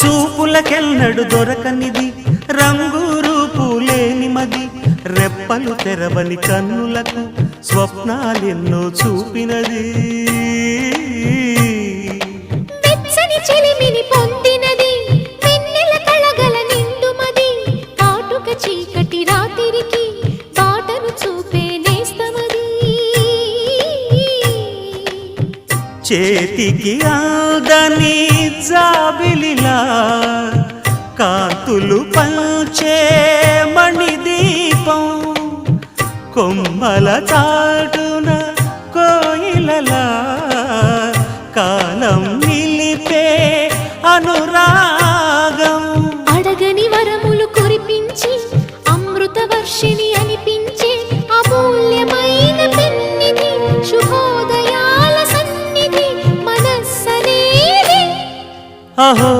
చూపులకెన్నడు దొరకనిది రంగు రూపు లేని మది రెప్పలు తెరవని కన్నులకు స్వప్నాలెన్నో చూపినది వెచ్చని చెలిమిని పొందినది వెన్నెల కళగల నిండుమది కాటుక చీకటి రాత్రికి బాటను చూపే నేస్తమది చేతికి ఆదని జాబిలిలా కాంతులు పంచే మణిదీపం కొమ్మల చాటున కోయిలలా కాలం నిలిపే అనురాగం అడగని వరములు కురిపించి అమృత వర్షిణి అనిపించే అమూల్యమైన పెన్నిధి శుభోదయాల సన్నిధి మనస్సనేది అహో